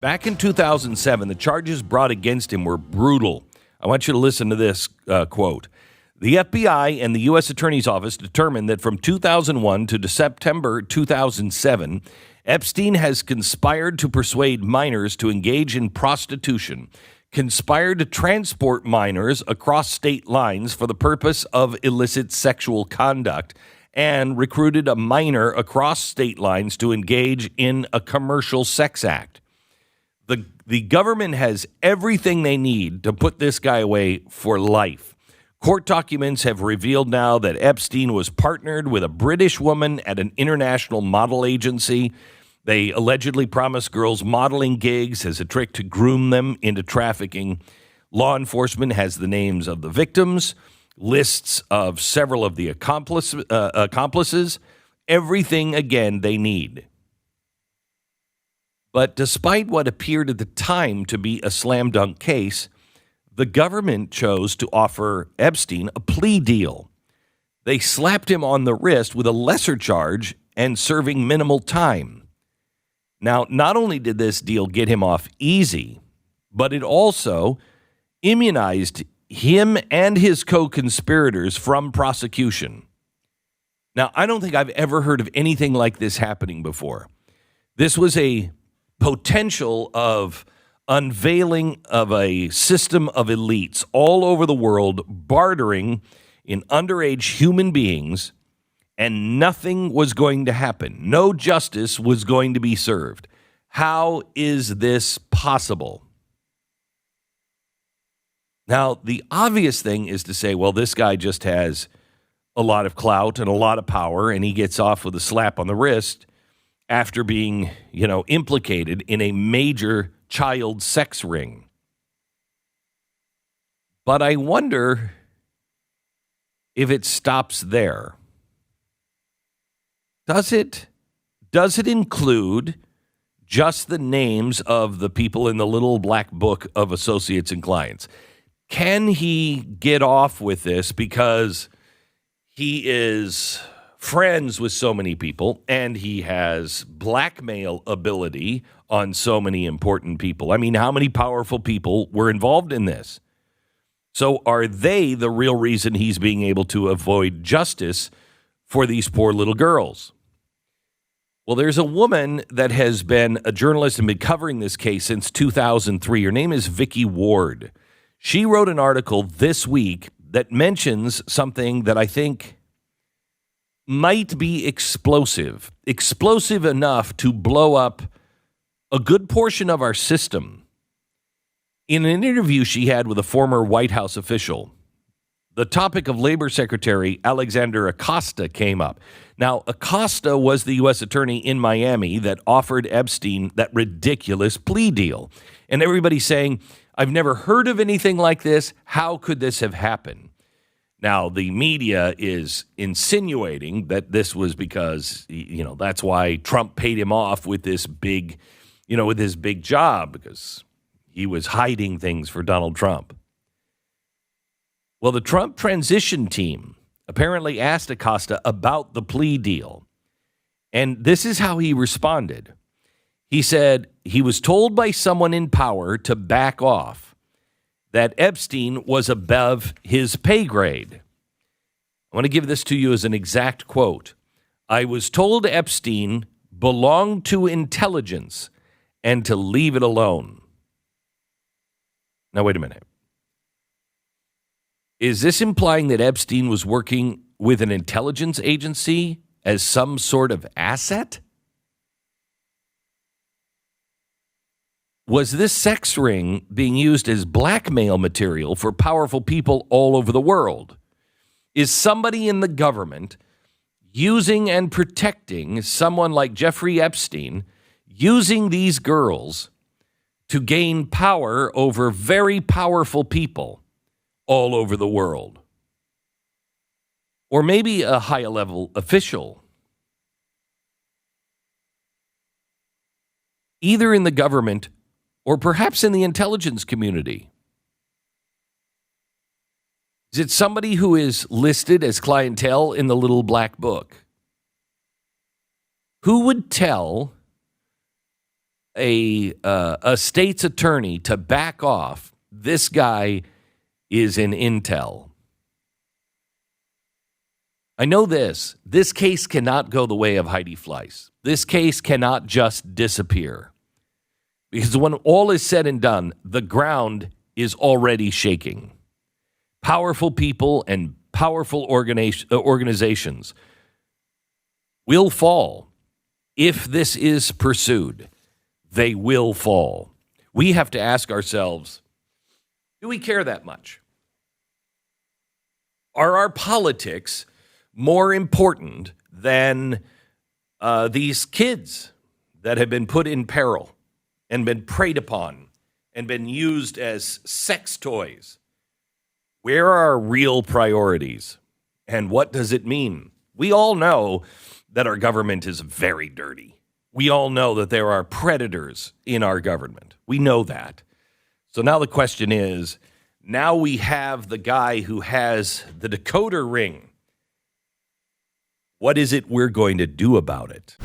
Back in 2007, the charges brought against him were brutal. I want you to listen to this quote. The FBI and the U.S. Attorney's Office determined that from 2001 to September 2007, Epstein has conspired to persuade minors to engage in prostitution, conspired to transport minors across state lines for the purpose of illicit sexual conduct, and recruited a minor across state lines to engage in a commercial sex act. The government has everything they need to put this guy away for life. Court documents have revealed now that Epstein was partnered with a British woman at an international model agency. They allegedly promised girls modeling gigs as a trick to groom them into trafficking. Law enforcement has the names of the victims, lists of several of the accomplices, everything, again, they need. But despite what appeared at the time to be a slam dunk case, the government chose to offer Epstein a plea deal. They slapped him on the wrist with a lesser charge and serving minimal time. Now, not only did this deal get him off easy, but it also immunized him and his co-conspirators from prosecution. Now, I don't think I've ever heard of anything like this happening before. This was a potential of unveiling of a system of elites all over the world bartering in underage human beings, and nothing was going to happen. No justice was going to be served. How is this possible? Now, the obvious thing is to say, well, this guy just has a lot of clout and a lot of power, and he gets off with a slap on the wrist after being, implicated in a major child sex ring. But I wonder if it stops there. Does it include just the names of the people in the little black book of associates and clients? Can he get off with this because he is friends with so many people and he has blackmail ability on so many important people? I mean, how many powerful people were involved in this? So are they the real reason he's being able to avoid justice for these poor little girls? Well, there's a woman that has been a journalist and been covering this case since 2003. Her name is Vickie Ward. She wrote an article this week that mentions something that I think might be explosive enough to blow up a good portion of our system. In an interview she had with a former White House official, the topic of Labor Secretary Alexander Acosta came up. Now, Acosta was the U.S. attorney in Miami that offered Epstein that ridiculous plea deal. And everybody's saying, I've never heard of anything like this. How could this have happened? Now, the media is insinuating that this was because, that's why Trump paid him off with this big, with his big job, because he was hiding things for Donald Trump. Well, the Trump transition team apparently asked Acosta about the plea deal. And this is how he responded. He said he was told by someone in power to back off, that Epstein was above his pay grade. I want to give this to you as an exact quote. I was told Epstein belonged to intelligence and to leave it alone. Now, wait a minute. Is this implying that Epstein was working with an intelligence agency as some sort of asset? Was this sex ring being used as blackmail material for powerful people all over the world? Is somebody in the government using and protecting someone like Jeffrey Epstein, using these girls to gain power over very powerful people all over the world? Or maybe a high-level official, either in the government or perhaps in the intelligence community. Is it somebody who is listed as clientele in the little black book? Who would tell a state's attorney to back off. This guy is in intel. I know this. This case cannot go the way of Heidi Fleiss. This case cannot just disappear. Because when all is said and done, the ground is already shaking. Powerful people and powerful organizations will fall. If this is pursued, they will fall. We have to ask ourselves, do we care that much? Are our politics more important than these kids that have been put in peril and been preyed upon and been used as sex toys? Where are our real priorities? And what does it mean? We all know that our government is very dirty. We all know that there are predators in our government. We know that. So now the question is, now we have the guy who has the decoder ring. What is it we're going to do about it?